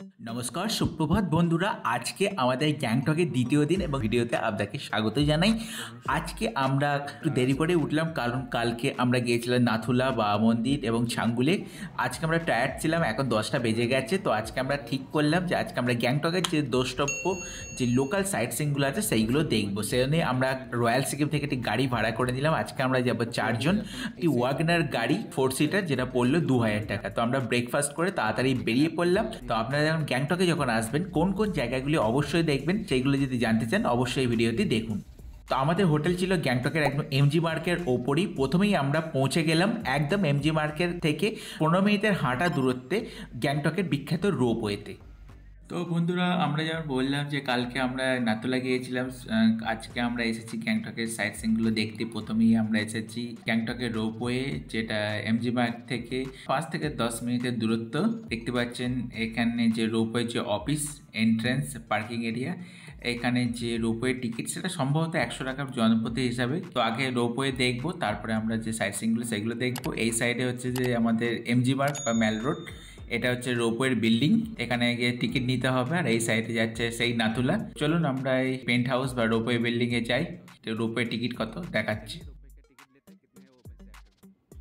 নমস্কার, সুপ্রভাত বন্ধুরা। আজকে আমাদের গ্যাংটকের দ্বিতীয় দিন এবং ভিডিওতে আপনাকে স্বাগত জানাই। আজকে আমরা একটু দেরি করে উঠলাম কারণ কালকে আমরা গিয়েছিলাম নাথুলা বাবা মন্দির এবং ছাঙ্গুলে। আজকে আমরা টায়ার্ড ছিলাম, এখন 10টা বেজে গেছে। তো আজকে আমরা ঠিক করলাম যে আজকে আমরা গ্যাংটকের যে দ্রষ্টব্য যে লোকাল সাইট সিনগুলো আছে সেইগুলো দেখবো। সেজন্য আমরা রয়্যাল সিকিম থেকে একটি গাড়ি ভাড়া করে নিলাম। আজকে আমরা যাবো 4 জন। একটি ওয়াগনার গাড়ি 4 সিটার, যেটা পড়লো 2000 টাকা। তো আমরা ব্রেকফাস্ট করে তাড়াতাড়ি বেরিয়ে পড়লাম। তো আপনারা যখন গ্যাংটকে যখন আসবেন কোন কোন জায়গাগুলি অবশ্যই দেখবেন সেইগুলো যদি জানতে চান অবশ্যই এই ভিডিওটি দেখুন। তো আমাদের হোটেল ছিল গ্যাংটকের একদম এমজি মার্কের ওপরই। প্রথমেই আমরা পৌঁছে গেলাম একদম এমজি মার্কের থেকে 15 মিনিটের হাঁটা দূরত্বে গ্যাংটকের বিখ্যাত রোপওয়েতে। তো বন্ধুরা, আমরা যেমন বললাম যে কালকে আমরা নাতুলা গিয়েছিলাম, আজকে আমরা এসেছি গ্যাংটকের সাইট সিনগুলো দেখতে। প্রথমেই আমরা এসেছি গ্যাংটকের রোপওয়ে, যেটা এমজি মার্গ থেকে 5 থেকে 10 মিনিটের দূরত্ব। দেখতে পাচ্ছেন এখানে যে রোপওয়ে যে অফিস এন্ট্রেন্স পার্কিং এরিয়া, এখানে যে রোপওয়ে টিকিট সেটা সম্ভবত 100 টাকা জনপ্রতি হিসাবে। তো আগে রোপওয়ে দেখবো, তারপরে আমরা যে সাইট সিনগুলো সেগুলো দেখবো। এই সাইডে হচ্ছে যে আমাদের এমজি মার্গ বা ম্যাল রোড, এটা হচ্ছে রোপওয়ের বিল্ডিং, এখানে গিয়ে টিকিট নিতে হবে। আর এই সাইডে যাচ্ছে সেই নাথুলা। চলুন আমরা এই পেন্ট হাউস বা রোপওয়ে বিল্ডিং এ যাই। তো রোপওয়ে টিকিট কত দেখাচ্ছি।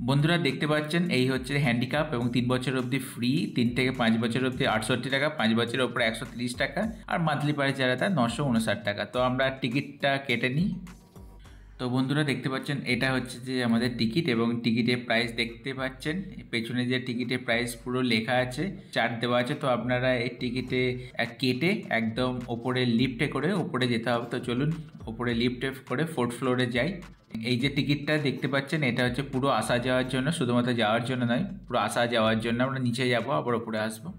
বন্ধুরা দেখতে পাচ্ছেন এই হচ্ছে হ্যান্ডিক্যাপ এবং 3 বছর অবধি ফ্রি, 3 থেকে 5 বছর অবধি 68 টাকা, 5 বছরের ওপরে 130 টাকা, আর মান্থলি প্রাইস যারা তার 959 টাকা। তো আমরা টিকিটটা কেটে নিই। তো বন্ধুরা দেখতে পাচ্ছেন এটা হচ্ছে যে আমাদের টিকিট এবং টিকিটের প্রাইস দেখতে পাচ্ছেন পেছনে যে টিকিটের প্রাইস পুরো লেখা আছে, চার্ট দেওয়া আছে। তো আপনারা এই টিকিটে কেটে একদম ওপরে লিফটে করে ওপরে যেতে হবে। তো চলুন ওপরে লিফটে করে 4th ফ্লোরে যাই। এই যে টিকিটটা দেখতে পাচ্ছেন এটা হচ্ছে পুরো আসা যাওয়ার জন্য, শুধুমাত্র যাওয়ার জন্য নয়, পুরো আসা যাওয়ার জন্য। আমরা নিচে যাবো আবার ওপরে আসবো।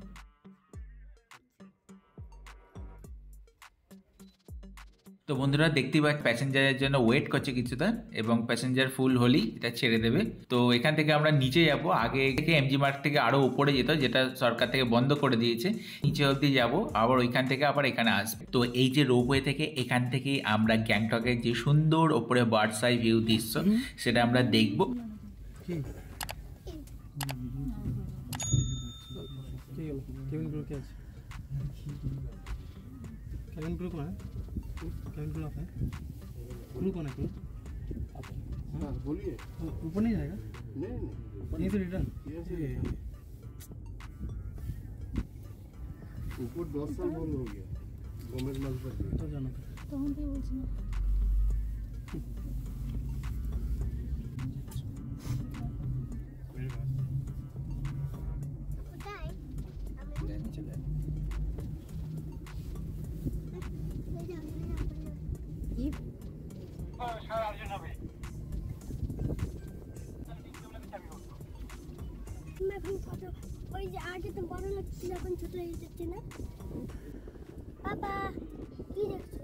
তো বন্ধুরা দেখতেই পাচ্ছি প্যাসেঞ্জারের জন্য ওয়েট করছে কিছুটা, এবং প্যাসেঞ্জার ফুল হলেই এটা ছেড়ে দেবে। তো এখান থেকে আমরা নিচে যাব। আগে থেকে এমজি মার্গ থেকে আরো উপরে যেত, যেটা সরকার থেকে বন্ধ করে দিয়েছে। নিচে অবধি যাব, আবার ওইখান থেকে আবার এখানে আসবে। তো এই যে রোপওয়ে থেকে এখান থেকেই আমরা গ্যাংটকের যে সুন্দর ওপরে বার্ডস আই ভিউ দৃশ্য সেটা আমরা দেখব। केविन ब्रो कौन है? केविन ब्रो आप है? क्रू कौन है क्रू? हाँ बोलिए। ऊपर नहीं जाएगा? नहीं यहीं से रिटर्न? ऊपर 10 साल बंद हो गया गवर्नमेंट माल पर तो जाना तो हम भी बोलते हैं मेरे पास কোথায় लेने चले मैं এখন কত ওই যে আগে তো বড় লাগছিল এখন ছোট হয়ে যাচ্ছে না বাবা কি দেখছো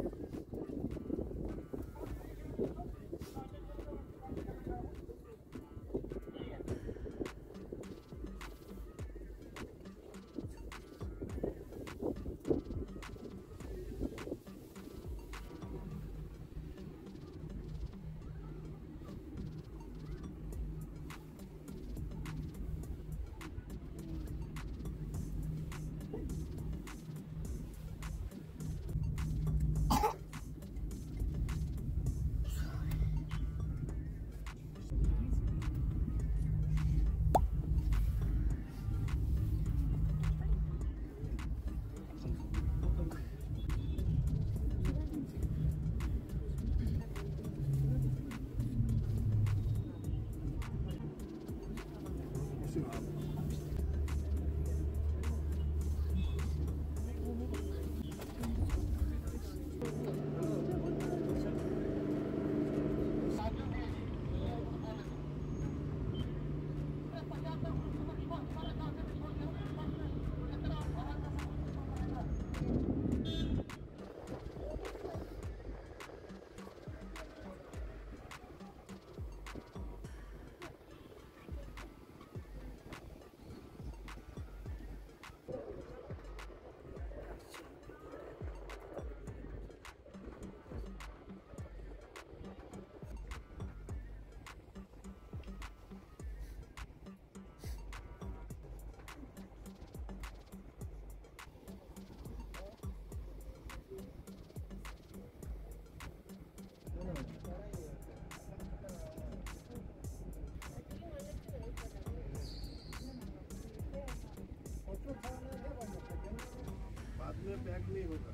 पैक नहीं होगा।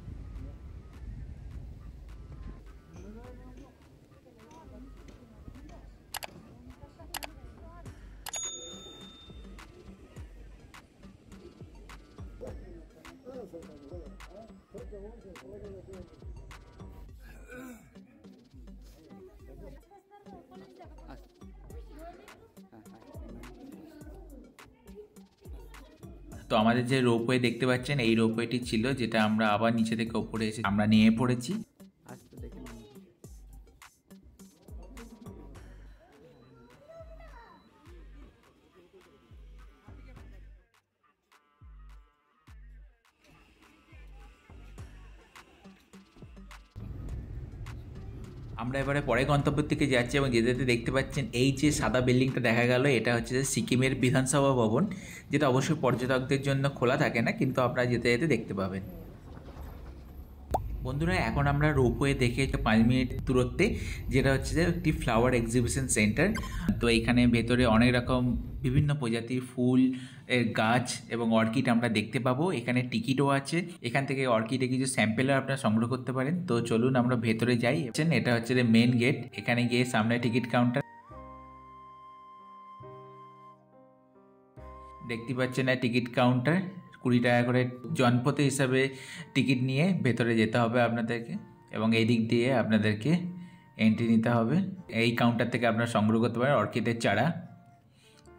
তো আমাদের যে রোপওয়ে দেখতে পাচ্ছেন এই রোপওয়েটি ছিল, যেটা আমরা আবার নিচে থেকে ওপরে এসে আমরা নিয়ে পড়েছি। আমরা এবারে পরে গন্তব্যের দিকে যাচ্ছি এবং যেতে যেতে দেখতে পাচ্ছেন এই যে সাদা বিল্ডিংটা দেখা গেল, এটা হচ্ছে যে সিকিমের বিধানসভা ভবন, যেটা অবশ্যই পর্যটকদের জন্য খোলা থাকে না, কিন্তু আপনারা যেতে যেতে দেখতে পাবেন। বন্ধুরা, এখন আমরা রোপওয়ে দেখে 5 মিনিট দূরত্বে, যেটা হচ্ছে যে একটি ফ্লাওয়ার এক্সিবিশন সেন্টার। তো এইখানে ভেতরে অনেক রকম বিভিন্ন প্রজাতির ফুল এর গাছ এবং অর্কিড আমরা দেখতে পাবো। এখানে টিকিটও আছে, এখান থেকে অর্কিডে কিছু স্যাম্পেলও আপনারা সংগ্রহ করতে পারেন। তো চলুন আমরা ভেতরে যাই। এটা হচ্ছে যে মেন গেট, এখানে গিয়ে সামনে টিকিট কাউন্টার দেখতে পাচ্ছেন। টিকিট কাউন্টার 20 টাকা করে জনপ্রতি হিসাবে টিকিট নিয়ে ভেতরে যেতে হবে আপনাদেরকে, এবং এই দিক দিয়ে আপনাদেরকে এন্ট্রি নিতে হবে। এই কাউন্টার থেকে আপনারা সংগ্রহ করতে পারেন অর্কিডের চারা।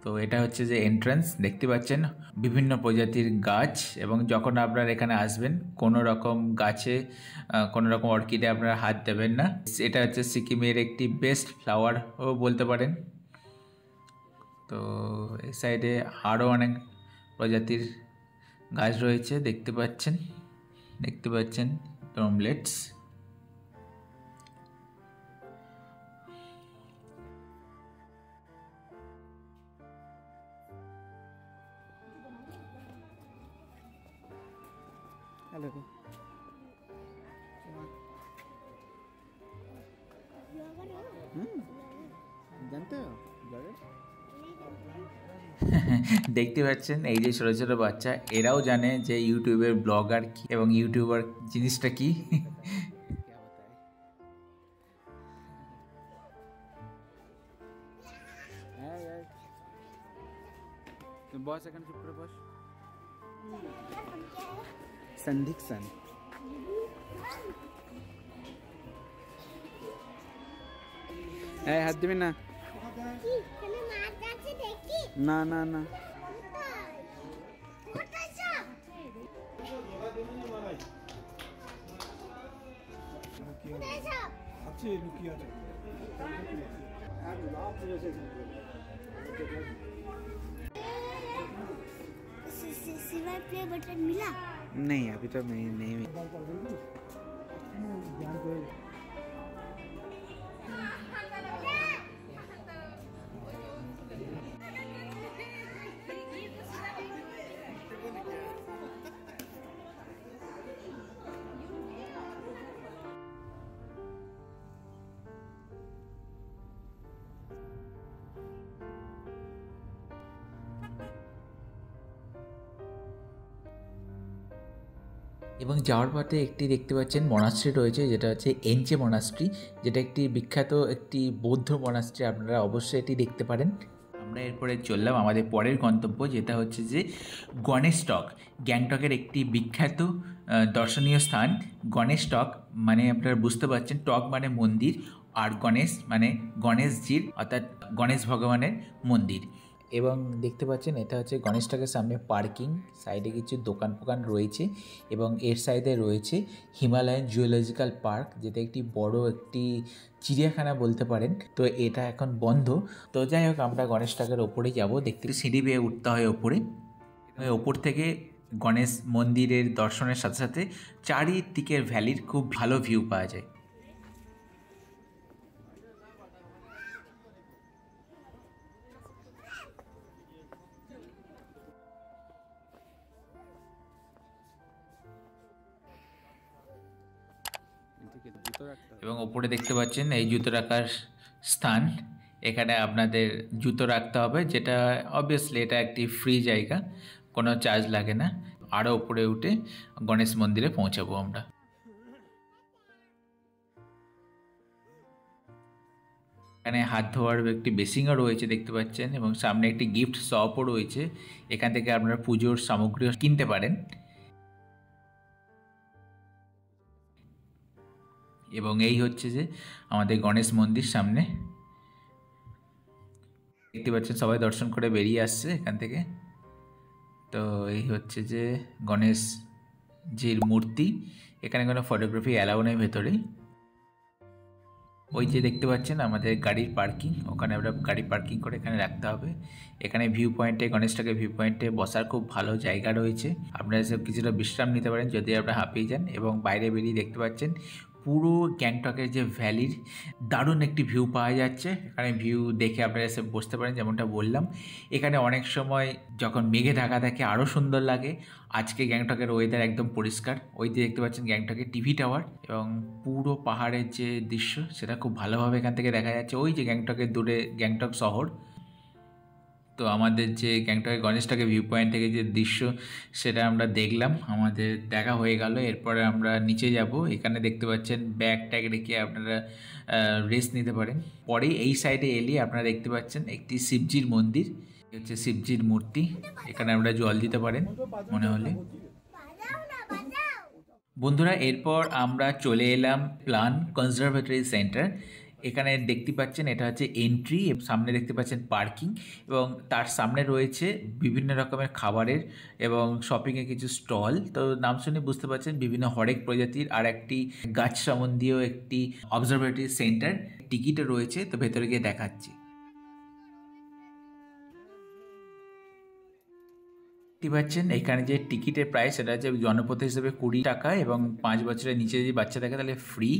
তো এটা হচ্ছে যে এন্ট্রান্স, দেখতে পাচ্ছেন বিভিন্ন প্রজাতির গাছ, এবং যখন আপনারা এখানে আসবেন কোনো রকম গাছে কোনো রকম অর্কিডে আপনারা হাত দেবেন না। এটা হচ্ছে সিকিমের একটি বেস্ট ফ্লাওয়ারও বলতে পারেন। তো এই সাইডে আরও অনেক প্রজাতির গাছ রয়েছে, দেখতে পাচ্ছেন ড্রামলেটস। দেখতে পাচ্ছেন এই যে ছোট ছোট বাচ্চা, এরাও জানে যে ইউটিউবের ব্লগার কি এবং ইউটিউবার জিনিসটা কি। बॉस एखन चुप करे बॉस संधिक्सन ए हाथ दिबे ना ना ना ना सिल्वर प्ले बटन मिला? नहीं अभी तो नहीं मिला। এবং যাওয়ার পথে একটি দেখতে পাচ্ছেন মনাস্ট্রি রয়েছে, যেটা হচ্ছে এনচে মনাস্ট্রি, যেটা একটি বিখ্যাত একটি বৌদ্ধ মনাস্ট্রি। আপনারা অবশ্যই এটি দেখতে পারেন। আমরা এরপরে চললাম আমাদের পরের গন্তব্য, যেটা হচ্ছে যে গণেশ টক। গ্যাংটকের একটি বিখ্যাত দর্শনীয় স্থান গণেশ টক, মানে আপনারা বুঝতে পারছেন টক মানে মন্দির, আর গণেশ মানে গণেশজির অর্থাৎ গণেশ ভগবানের মন্দির। এবং দেখতে পাচ্ছেন এটা হচ্ছে গণেশ টকের সামনে পার্কিং, সাইডে কিছু দোকান ফোকান রয়েছে, এবং এর সাইডে রয়েছে হিমালয়ান জুওলজিক্যাল পার্ক, যেটা একটি বড় একটি চিড়িয়াখানা বলতে পারেন। তো এটা এখন বন্ধ। তো যাই হোক, আমরা গণেশ টকের ওপরে যাব। দেখতে সিঁড়ি বেয়ে উঠতে হয় ওপরে, ওপর থেকে গণেশ মন্দিরের দর্শনের সাথে সাথে চারিদিকের ভ্যালির খুব ভালো ভিউ পাওয়া যায়। এবং ওপরে দেখতে পাচ্ছেন এই জুতো রাখার স্থান, এখানে আপনাদের জুতো রাখতে হবে, যেটা অবভিয়াসলি এটা একটি ফ্রি জায়গা, কোনো চার্জ লাগে না। আরও উপরে উঠে গণেশ মন্দিরে পৌঁছাবো আমরা। এখানে হাত ধোয়ার একটি বেসিংও রয়েছে দেখতে পাচ্ছেন, এবং সামনে একটি গিফট শপও রয়েছে। এখান থেকে আপনারা পুজোর সামগ্রীও কিনতে পারেন। এবং এই হচ্ছে যে আমাদের গণেশ মন্দির সামনে দেখতে পাচ্ছেন, সবাই দর্শন করে বেরিয়ে আসছে এখান থেকে। তো এই হচ্ছে যে গণেশজির মূর্তি। এখানে কোনো ফটোগ্রাফি অ্যালাউ নেই ভেতরে। ওই যে দেখতে পাচ্ছেন আমাদের গাড়ির পার্কিং, ওখানে আমরা গাড়ি পার্কিং করে এখানে রাখতে হবে। এখানে ভিউ পয়েন্টে, গণেশটাকে ভিউ পয়েন্টে বসার খুব ভালো জায়গা রয়েছে। আপনারা সব কিছুটা বিশ্রাম নিতে পারেন যদি আপনারা হাঁপিয়ে যান। এবং বাইরে বেরিয়ে দেখতে পাচ্ছেন পুরো গ্যাংটকের যে ভ্যালির দারুণ একটি ভিউ পাওয়া যাচ্ছে। এখানে ভিউ দেখে আপনারা এসে বসতে পারেন। যেমনটা বললাম, এখানে অনেক সময় যখন মেঘে ঢাকা থাকে আরও সুন্দর লাগে। আজকে গ্যাংটকের ওয়েদার একদম পরিষ্কার। ওই যে দেখতে পাচ্ছেন গ্যাংটকের টিভি টাওয়ার, এবং পুরো পাহাড়ের যে দৃশ্য সেটা খুব ভালোভাবে এখান থেকে দেখা যাচ্ছে। ওই যে গ্যাংটকের দূরে গ্যাংটক শহর। তো আমাদের যে গ্যাংটকের গণেশটাকে ভিউ পয়েন্ট থেকে যে দৃশ্য সেটা আমরা দেখলাম, আমাদের দেখা হয়ে গেল। এরপরে আমরা নিচে যাব। এখানে দেখতে পাচ্ছেন ব্যাগ ট্যাগ রেখে আপনারা রেস্ট নিতে পারেন। পরে এই সাইডে এলে আপনারা দেখতে পাচ্ছেন একটি শিবজির মন্দির, হচ্ছে শিবজির মূর্তি। এখানে আমরা জল দিতে পারেন মনে হলে। বন্ধুরা, এরপর আমরা চলে এলাম প্লান কনজারভেটরি সেন্টার। এখানে দেখতে পাচ্ছেন এটা হচ্ছে এন্ট্রি, সামনে দেখতে পাচ্ছেন পার্কিং, এবং তার সামনে রয়েছে বিভিন্ন রকমের খাবারের এবং শপিংয়ের কিছু স্টল। তো নাম শুনে বুঝতে পারছেন বিভিন্ন হরেক প্রজাতির আর একটি গাছ সম্বন্ধীয় একটি অবজারভেটরি সেন্টার। টিকিটও রয়েছে, তো ভেতরে গিয়ে দেখাচ্ছি। দেখতে পাচ্ছেন এখানে যে টিকিটের প্রাইস সেটা হচ্ছে জনপ্রতি হিসেবে 20 টাকা, এবং 5 বছরের নিচে যদি বাচ্চা থাকে তাহলে ফ্রি।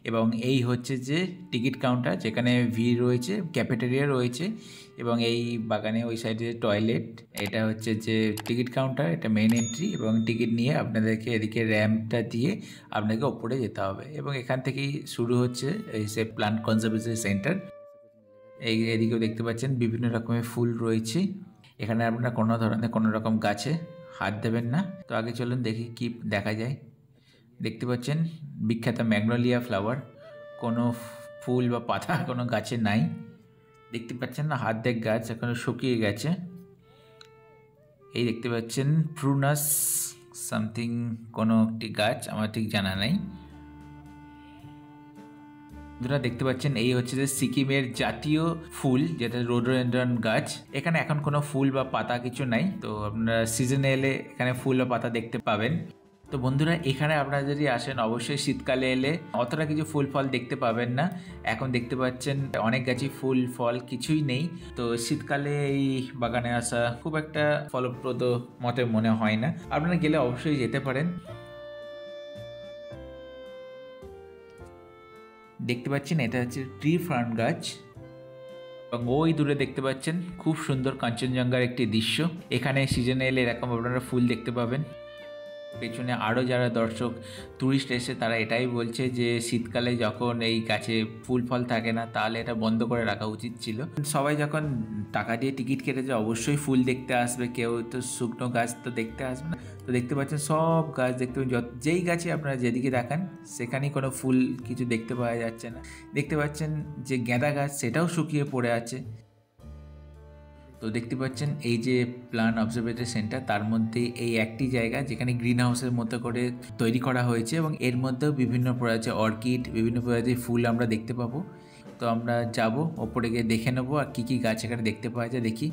এবং এই হচ্ছে যে টিকিট কাউন্টার, যেখানে ভিড় রয়েছে, ক্যাফেটেরিয়া রয়েছে, এবং এই বাগানে ওই সাইডে টয়লেট। এটা হচ্ছে যে টিকিট কাউন্টার, এটা মেন এন্ট্রি, এবং টিকিট নিয়ে আপনাদেরকে এদিকে র্যাম্পটা দিয়ে আপনাকে ওপরে যেতে হবে। এবং এখান থেকেই শুরু হচ্ছে এই সে প্লান্ট কনজারভেশন সেন্টার। এদিকেও দেখতে পাচ্ছেন বিভিন্ন রকমের ফুল রয়েছে। এখানে আপনারা কোনো ধরনের কোনো রকম গাছে হাত দেবেন না। তো আগে চলুন দেখি কি দেখা যায়। দেখতে পাচ্ছেন বিখ্যাত ম্যাগনোলিয়া ফ্লাওয়ার, কোনো ফুল বা পাতা কোনো গাছে নাই। দেখতে পাচ্ছেন না, হাত দেখ গাছ এখনো শুকিয়ে গেছে। এই দেখতে পাচ্ছেন প্রুনাস সামথিং কোনো একটি গাছ, আমার ঠিক জানা নাই। বন্ধুরা দেখতে পাচ্ছেন এই হচ্ছে যে সিকিমের জাতীয় ফুল, যেটা রোডোডেনড্রন গাছ। এখানে এখন কোনো ফুল বা পাতা কিছু নাই, তো আপনারা সিজনে এলে এখানে ফুল বা পাতা দেখতে পাবেন। তো বন্ধুরা, এখানে আপনারা যদি আসেন অবশ্যই শীতকালে এলে অতটা কিছু ফুল ফল দেখতে পাবেন না। এখন দেখতে পাচ্ছেন অনেক গাছই ফুল ফল কিছুই নেই। তো শীতকালে এই বাগানে আসা খুব একটা ফলপ্রদ মতে মনে হয় না। আপনারা গেলে অবশ্যই যেতে পারেন। দেখতে পাচ্ছেন এটা হচ্ছে ট্রি ফার্ন গাছ, এবং ওই দূরে দেখতে পাচ্ছেন খুব সুন্দর কাঞ্চনজঙ্ঘার একটি দৃশ্য। এখানে সিজনে এলে এরকম আপনারা ফুল দেখতে পাবেন। পেছনে আরও যারা দর্শক ট্যুরিস্ট এসে তারা এটাই বলছে যে শীতকালে যখন এই গাছে ফুল ফল থাকে না তাহলে এটা বন্ধ করে রাখা উচিত ছিল। সবাই যখন টাকা দিয়ে টিকিট কেটেছে অবশ্যই ফুল দেখতে আসবে, কেউ তো শুকনো গাছ তো দেখতে আসবে না। তো দেখতে পাচ্ছেন সব গাছ দেখতে পাচ্ছেন, যেই গাছে আপনারা যেদিকে দেখান সেখানেই কোনো ফুল কিছু দেখতে পাওয়া যাচ্ছে না। দেখতে পাচ্ছেন যে গাঁদা গাছ সেটাও শুকিয়ে পড়ে আছে। তো দেখতে পাচ্ছেন এই যে প্লান্ট অবজারভেটরি সেন্টার, তার মধ্যে এই একটি জায়গা যেখানে গ্রিন হাউসের মতো করে তৈরি করা হয়েছে, এবং এর মধ্যেও বিভিন্ন প্রজাতির অর্কিড, বিভিন্ন প্রজাতির ফুল আমরা দেখতে পাবো। তো আমরা যাব ওপরে গিয়ে দেখে নেবো আর কী কী গাছ এখানে দেখতে পাওয়া যায় দেখি।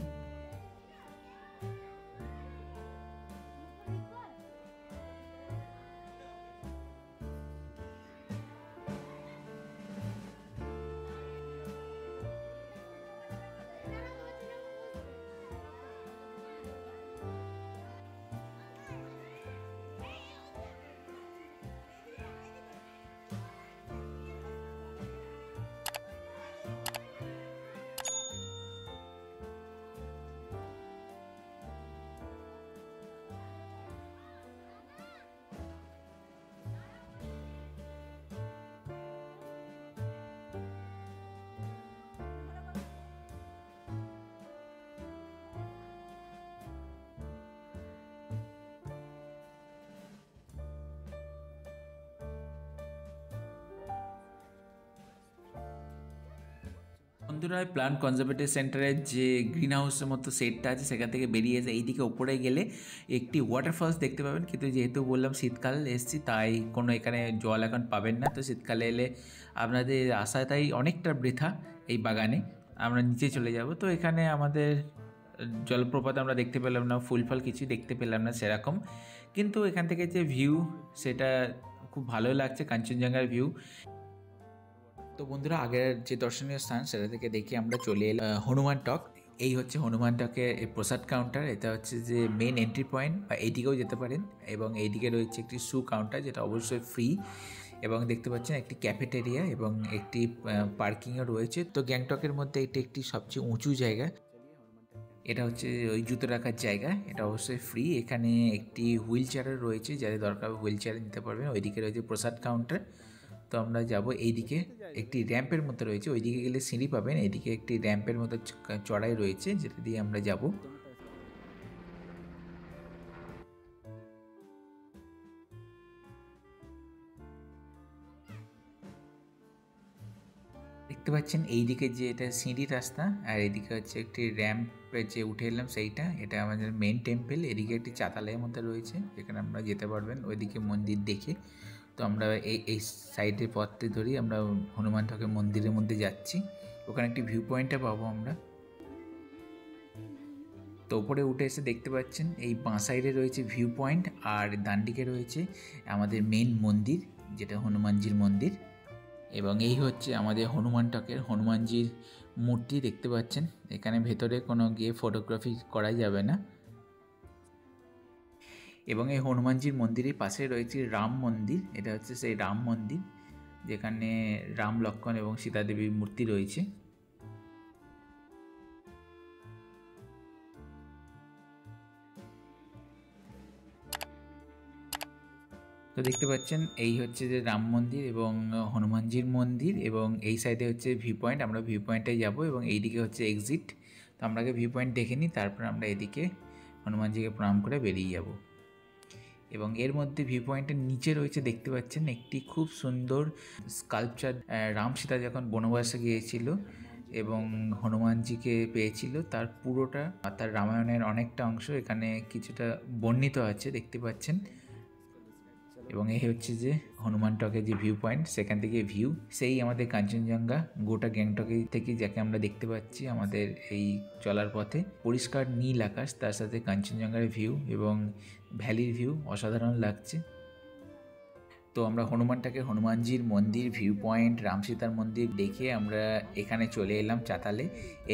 বন্ধুরা প্লান্ট কনজারভেটরি সেন্টারের যে গ্রিন হাউসের মতো সেটটা আছে সেখান থেকে বেরিয়ে এসে এইদিকে ওপরে গেলে একটি ওয়াটারফলস দেখতে পাবেন, কিন্তু যেহেতু বললাম শীতকাল এসেছি তাই কোনো এখানে জল এখন পাবেন না। তো শীতকালে এলে আপনাদের আশা তাই অনেকটা বৃথা এই বাগানে। আমরা নিচে চলে যাব। তো এখানে আমাদের জলপ্রপাত আমরা দেখতে পেলাম না, ফুল ফল কিছুই দেখতে পেলাম না সেরকম, কিন্তু এখান থেকে যে ভিউ সেটা খুব ভালোই লাগছে, কাঞ্চনজঙ্ঘার ভিউ। তো বন্ধুরা আগের যে দর্শনীয় স্থান সেটা থেকে দেখে আমরা চলে এলাম হনুমান টক। এই হচ্ছে হনুমান টকের প্রসাদ কাউন্টার। এটা হচ্ছে যে মেন এন্ট্রি পয়েন্ট, বা এইদিকেও যেতে পারেন, এবং এইদিকে রয়েছে একটি শু কাউন্টার যেটা অবশ্যই ফ্রি, এবং দেখতে পাচ্ছেন একটি ক্যাফেটেরিয়া এবং একটি পার্কিংও রয়েছে। তো গ্যাংটকের মধ্যে এটি একটি সবচেয়ে উঁচু জায়গা, এটা হচ্ছে ওই জুতো রাখার জায়গা, এটা অবশ্যই ফ্রি। এখানে একটি হুইল চেয়ারও রয়েছে, যাদের দরকার হুইল চেয়ারে নিতে পারবেন। ওইদিকে রয়েছে প্রসাদ কাউন্টার। তো আমরা যাব এইদিকে, একটি র্যাম্পের মতো রয়েছে, ওইদিকে গেলে সিঁড়ি পাবেন, এইদিকে একটি র্যাম্পের মতো চড়াই রয়েছে যেটা দিয়ে আমরা যাব। দেখতে পাচ্ছেন এইদিকে যে এটা সিঁড়ির রাস্তা, আর এদিকে হচ্ছে একটি র্যাম্পে যে উঠে এলাম সেইটা, এটা আমাদের মেন টেম্পল। এদিকে একটি চাতালের মধ্যে রয়েছে যেখানে আমরা যেতে পারবেন ওইদিকে মন্দির দেখে। তো আমরা এই সাইডের পথটি ধরি, আমরা হনুমান ঠাকুর মন্দিরের মধ্যে যাচ্ছি। ওখানে একটি ভিউ পয়েন্টটা পাবো আমরা। তো উপরে উঠে এসে দেখতে পাচ্ছেন এই বাঁ সাইডে রয়েছে ভিউ পয়েন্ট, আর ডান দিকে রয়েছে আমাদের মেন মন্দির যেটা হনুমানজির মন্দির। এবং এই হচ্ছে আমাদের হনুমান টকের হনুমানজির মূর্তি দেখতে পাচ্ছেন। এখানে ভেতরে কোনো গিয়ে ফটোগ্রাফি করা যাবে না। এবং এই হনুমানজির মন্দিরের পাশে রয়েছে রাম মন্দির, এটা হচ্ছে সেই রাম মন্দির যেখানে রাম, লক্ষ্মণ এবং সীতা দেবীর মূর্তি রয়েছে। তো দেখতে পাচ্ছেন এই হচ্ছে যে রাম মন্দির এবং হনুমানজির মন্দির, এবং এই সাইডে হচ্ছে ভিউ পয়েন্ট, আমরা ভিউ পয়েন্টে যাব, এবং এইদিকে হচ্ছে এক্সিট। তো আমরা আগে ভিউ পয়েন্ট দেখে নিই, তারপর আমরা এদিকে হনুমানজিকে প্রণাম করে বেরিয়ে যাব। এবং এর মধ্যে ভিউ পয়েন্টের নিচে রয়েছে দেখতে পাচ্ছেন একটি খুব সুন্দর স্কাল্পচার, রাম সীতা যখন বনবাসে গিয়েছিল এবং হনুমানজিকে পেয়েছিল তার পুরোটা, তার রামায়ণের অনেকটা অংশ এখানে কিছুটা বর্ণিত আছে দেখতে পাচ্ছেন। এবং এই হচ্ছে যে হনুমান টকের যে ভিউ পয়েন্ট, সেখান থেকে ভিউ সেই আমাদের কাঞ্চনজঙ্ঘা গোটা গ্যাংটকে থেকে যাকে আমরা দেখতে পাচ্ছি আমাদের এই চলার পথে। পরিষ্কার নীল আকাশ, তার সাথে কাঞ্চনজঙ্ঘার ভিউ এবং ভ্যালির ভিউ অসাধারণ লাগছে। তো আমরা হনুমানজির মন্দির, ভিউ পয়েন্ট, রাম সীতার মন্দির দেখে আমরা এখানে চলে এলাম চাতালে।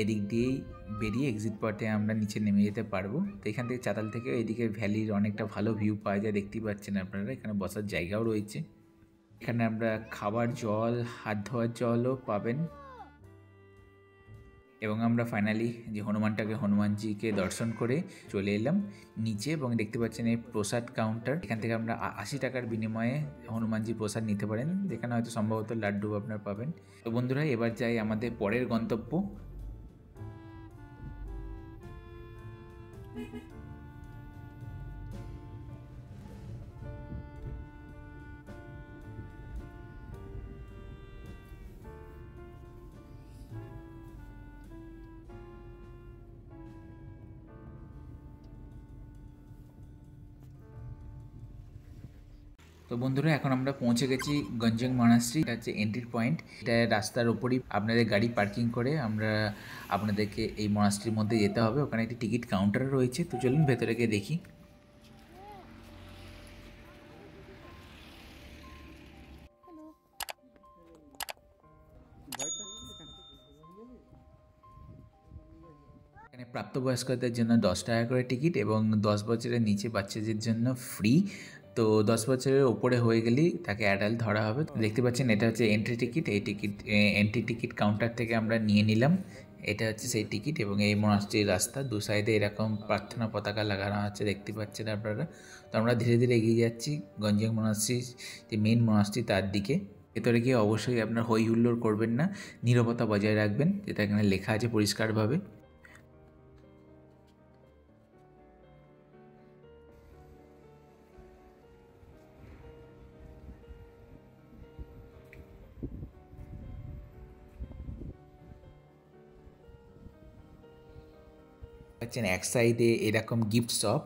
এদিক দিয়েই বেরিয়ে এক্সিট পথে আমরা নিচে নেমে যেতে পারবো। তো এখান থেকে চাতাল থেকে এদিকে ভ্যালির অনেকটা ভালো ভিউ পাওয়া যায় দেখতেই পাচ্ছেন আপনারা। এখানে বসার জায়গাও রয়েছে, এখানে আমরা খাবার জল, হাত ধোয়ার জলও পাবেন। এবং আমরা ফাইনালি যে হনুমানজিকে দর্শন করে চলে এলাম নিচে, এবং দেখতে পাচ্ছেন এই প্রসাদ কাউন্টার। এখান থেকে আমরা 80 টাকার বিনিময়ে হনুমানজি প্রসাদ নিতে পারেন, যেখানে হয়তো সম্ভবত লাড্ডু আপনার পাবেন। তো বন্ধুরা এবার যাই আমাদের পরের গন্তব্য। তো বন্ধুরা এখন আমরা পৌঁছে গেছি গঞ্জং মনাস্ট্রি। এটা হচ্ছে এন্ট্রি পয়েন্ট। এটা রাস্তার ওপরই আপনাদের গাড়ি পার্কিং করে আমরা আপনাদেরকে এই মনাস্ট্রির মধ্যে যেতে হবে। ওখানে একটি টিকিট কাউন্টার রয়েছে, তো চলুন ভেতরে গিয়ে দেখি। এখানে প্রাপ্তবয়স্কদের জন্য 10 টাকা করে টিকিট এবং 10 বছরের নিচে বাচ্চাদের জন্য ফ্রি। তো 10 বছরের ওপরে হয়ে গেলেই তাকে অ্যাডাল্ট ধরা হবে। দেখতে পাচ্ছেন এটা হচ্ছে এন্ট্রি টিকিট। এই এন্ট্রি টিকিট কাউন্টার থেকে আমরা নিয়ে নিলাম। এটা হচ্ছে সেই টিকিট, এবং এই মনাস্ট্রির রাস্তা দু সাইডে এরকম প্রার্থনা পতাকা লাগানো আছে দেখতে পাচ্ছেন আপনারা। তো আমরা ধীরে ধীরে এগিয়ে যাচ্ছি গঞ্জং মনাস্ট্রি, যে মেন মনাস্ট্রি তার দিকে। ভেতরে গিয়ে অবশ্যই আপনার হই হুল্লোড় করবেন না, নীরবতা বজায় রাখবেন, যেটা এখানে লেখা আছে পরিষ্কারভাবে। পাচ্ছেন এক সাইডে এরকম গিফট শপ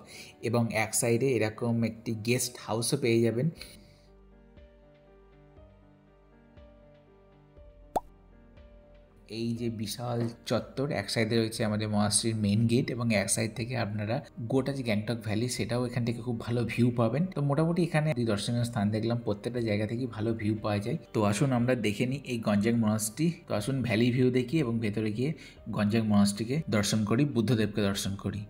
এবং এক সাইডে এরকম একটি গেস্ট হাউসও পেয়ে যাবেন। এই যে বিশাল চত্বর, এক সাইডে রয়েছে আমাদের মনাস্ট্রির মেইন গেট এবং এক সাইড থেকে আপনারা গোটা যে গ্যাংটক ভ্যালি সেটাও এখান থেকে খুব ভালো ভিউ পাবেন। তো মোটামুটি এখানে দর্শনীয় স্থান দেখলাম, প্রত্যেকটা জায়গা থেকে ভালো ভিউ পাওয়া যায়। তো আসুন আমরা দেখে নিই এই গঞ্জাং মনাস্ট্রি। তো আসুন ভ্যালি ভিউ দেখি এবং ভেতরে গিয়ে গঞ্জাং মনাস্ট্রিকে দর্শন করি, বুদ্ধদেবকে দর্শন করি।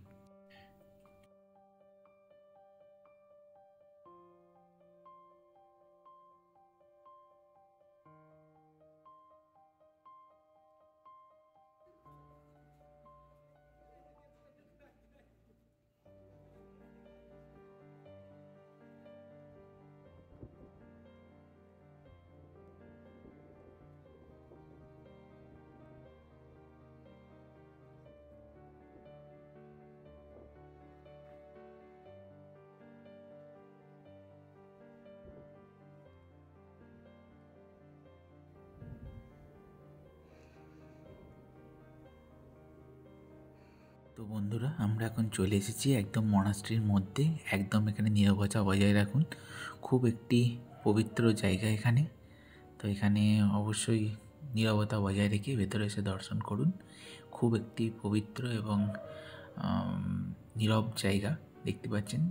তো বন্ধুরা, আমরা এখন চলে এসেছি একদম মনাস্ট্রির মধ্যে। একদম এখানে নীরবতা বজায় রাখুন, খুব একটি পবিত্র জায়গা এখানে। তো এখানে অবশ্যই নীরবতা বজায় রেখে ভেতরে এসে দর্শন করুন। খুব একটি পবিত্র এবং নীরব জায়গা দেখতে পাচ্ছেন।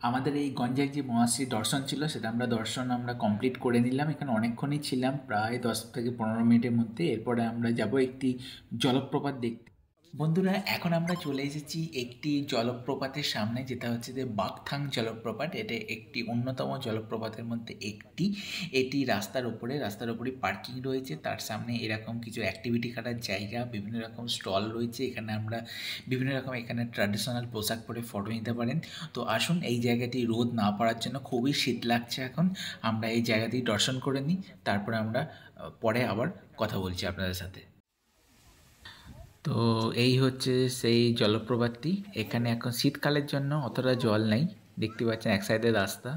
আমাদের এই গঞ্জাং যে মনাস্ট্রি দর্শন ছিল সেটা আমরা কমপ্লিট করে নিলাম। এখানে অনেকক্ষণই ছিলাম, প্রায় 10 থেকে 15 মিনিটের মধ্যে। এরপরে আমরা যাব একটি জলপ্রপাত দেখতে। বন্ধুরা, এখন আমরা চলে এসেছি একটি জলপ্রপাতের সামনে, যেটা হচ্ছে যে বাকথাং জলপ্রপাত। এটা একটি অন্যতম জলপ্রপাতের মধ্যে একটি। এটি রাস্তার উপরে পার্কিং রয়েছে, তার সামনে এরকম কিছু অ্যাক্টিভিটি করার জায়গা, বিভিন্ন রকম স্টল রয়েছে। এখানে আমরা বিভিন্ন রকম এখানে ট্র্যাডিশনাল পোশাক পরে ফটো নিতে পারেন। তো আসুন, এই জায়গাটি রোদ না পড়ার জন্য খুবই শীত লাগছে এখন, আমরা এই জায়গাটি দর্শন করে নিই, তারপরে আমরা পরে আবার কথা বলছি আপনাদের সাথে। তো এই হচ্ছে সেই জলপ্রপাতটি। এখানে এখন শীতকালের জন্য অতটা জল নেই, দেখতে পাচ্ছেন এক সাইডে রাস্তা,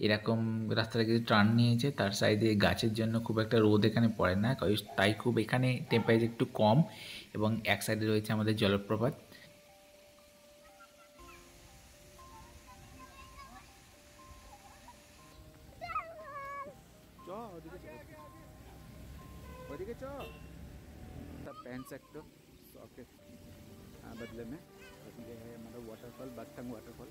এরকম রাস্তাটা কিছু টার্ন নিয়েছে, তার সাইডে গাছের জন্য খুব একটা রোদ এখানে পড়ে না, তাই খুব এখানে টেম্পারেচার একটু কম। এবং এক সাইডে রয়েছে আমাদের জলপ্রপাত। ओदिके चो सब पहन सकते हो ओके। बदले में ये है हमारा वाटरफॉल, बाकथांग वाटरफॉल।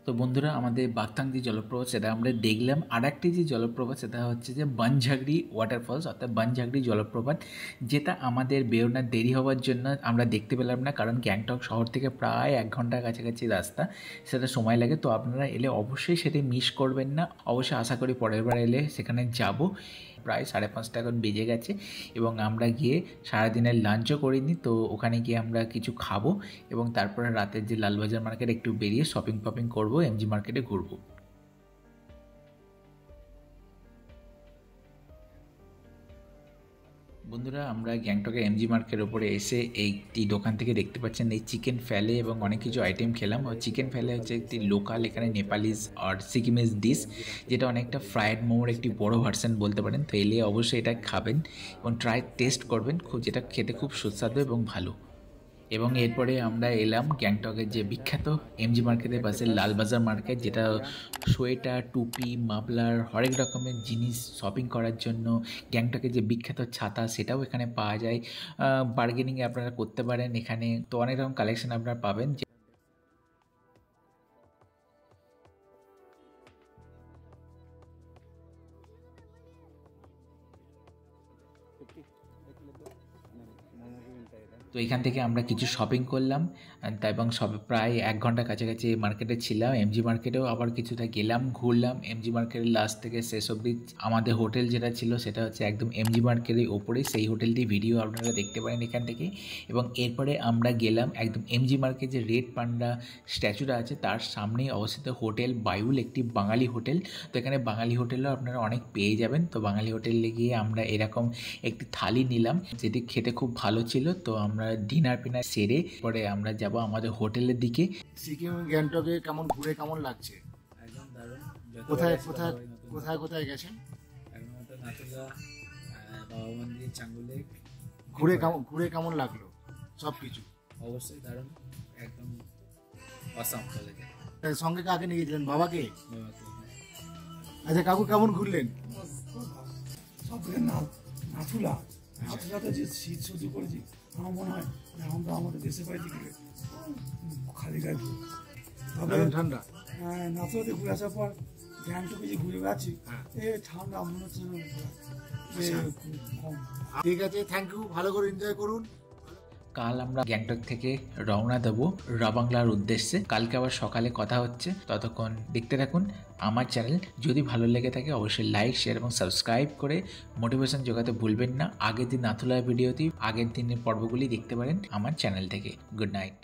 তো বন্ধুরা, আমাদের বাকথাং যে জলপ্রপাত সেটা আমরা দেখলাম। আর একটি যে জলপ্রপাত সেটা হচ্ছে যে বনঝাগড়ি ওয়াটারফলস, অর্থাৎ বনঝাগড়ি জলপ্রপাত, যেটা আমাদের বেরোনোর দেরি হওয়ার জন্য আমরা দেখতে পেলাম না, কারণ গ্যাংটক শহর থেকে প্রায় 1 ঘন্টার কাছাকাছি রাস্তা, সেটা সময় লাগে। তো আপনারা এলে অবশ্যই সেটা মিস করবেন না, অবশ্যই আশা করি পরের বার এলে সেখানে যাব। প্রায় 5:30 এখন বেজে গেছে এবং আমরা গিয়ে সারাদিনের লাঞ্চও করিনি। তো ওখানে গিয়ে আমরা কিছু খাবো এবং তারপরে রাতের যে লালবাজার মার্কেট একটু বেরিয়ে শপিং করবো, এমজি মার্কেটে ঘুরবো। বন্ধুরা, আমরা গ্যাংটকের এমজি মার্কেটের ওপরে এসে একটি দোকান থেকে দেখতে পাচ্ছেন এই চিকেন ফ্যালে এবং অনেক কিছু আইটেম খেলাম। চিকেন ফ্যালে হচ্ছে একটি লোকাল এখানে নেপালিজ আর সিকিমিজ ডিশ, যেটা অনেকটা ফ্রায়েড মোমোর একটি বড় ভার্সন বলতে পারেন। তো এলে অবশ্যই এটা খাবেন এবং টেস্ট করবেন, যেটা খেতে খুব সুস্বাদু এবং ভালো। এবং এরপরে আমরা এলাম গ্যাংটকের যে বিখ্যাত এমজি মার্কেটের পাশে লালবাজার মার্কেট, যেটা সোয়েটার, টুপি, মাফলার, হরেক রকমের জিনিস শপিং করার জন্য। গ্যাংটকের যে বিখ্যাত ছাতা সেটাও এখানে পাওয়া যায়, বার্গেনিংয়ে আপনারা করতে পারেন এখানে। তো অনেক রকম কালেকশন আপনারা পাবেন। তো এখান থেকে আমরা কিছু শপিং করলাম এবং সব প্রায় 1 ঘন্টা কাছাকাছি মার্কেটে ছিলাম। এমজি মার্কেটেও আবার কিছুটা গেলাম, ঘুরলাম। এমজি মার্কেটের লাস্ট থেকে শেষ অবধি আমাদের হোটেল যেটা ছিল সেটা হচ্ছে একদম এমজি মার্কেটের ওপরে, সেই হোটেলটি ভিডিও আপনারা দেখতে পারেন এখান থেকে। এবং এরপরে আমরা গেলাম একদম এমজি মার্কেট যে রেড পান্ডা স্ট্যাচুটা আছে তার সামনেই অবস্থিত হোটেল বায়ুল, একটি বাঙালি হোটেল। তো এখানে বাঙালি হোটেলও আপনারা অনেক পেয়ে যাবেন। তো বাঙালি হোটেলে গিয়ে আমরা এরকম একটি থালি নিলাম, যেটি খেতে খুব ভালো ছিল। তো আমরা ডিনার সেরে পরে আমরা যাব আমাদের হোটেলের দিকে। সিকিম গ্যাংটকে কেমন ঘুরে কেমন লাগছে? একদম দারুণ। কোথায় কোথায় কোথায় কোথায় গেছেন? একমাত্র নাথুলা, বাবা মন্দির, চাঙ্গু লেক। ঘুরে কেমন লাগলো সব কিছু? অবশ্যই দারুণ, একদম অসাম কলেজে তার সঙ্গে কাকে নিয়ে গেছিলেন? বাবাকে? বাবাকে। আচ্ছা কাকু কেমন ঘুরলেন? সবথেকে নাথুলা, নাথুলাতে যে শীত সহ্য করেছি আমার মনে হয় এখন তো আমাদের দেশে বাড়িতে গেলে খালি গায়ে ঘুরে। তবে দারুণ ঠান্ডা। নাথুলাতে ঘুরে আসার পর গ্যাংটকে যে ঘুরে বেড়াচ্ছি ঠান্ডা মনে হচ্ছে না খুব কম। ঠিক আছে, থ্যাংক ইউ, ভালো করে এনজয় করুন। কাল আমরা গ্যাংটক থেকে রওনা দেবো রাবাংলার উদ্দেশ্যে। কালকে আবার সকালে কথা হচ্ছে, ততক্ষণ দেখতে থাকুন আমার চ্যানেল। যদি ভালো লেগে থাকে অবশ্যই লাইক, শেয়ার এবং সাবস্ক্রাইব করে মোটিভেশন জোগাতে ভুলবেন না। আগের দিন নাথুলার ভিডিওতে আগের দিনের পর্বগুলি দেখতে পারেন আমার চ্যানেল থেকে। Good night.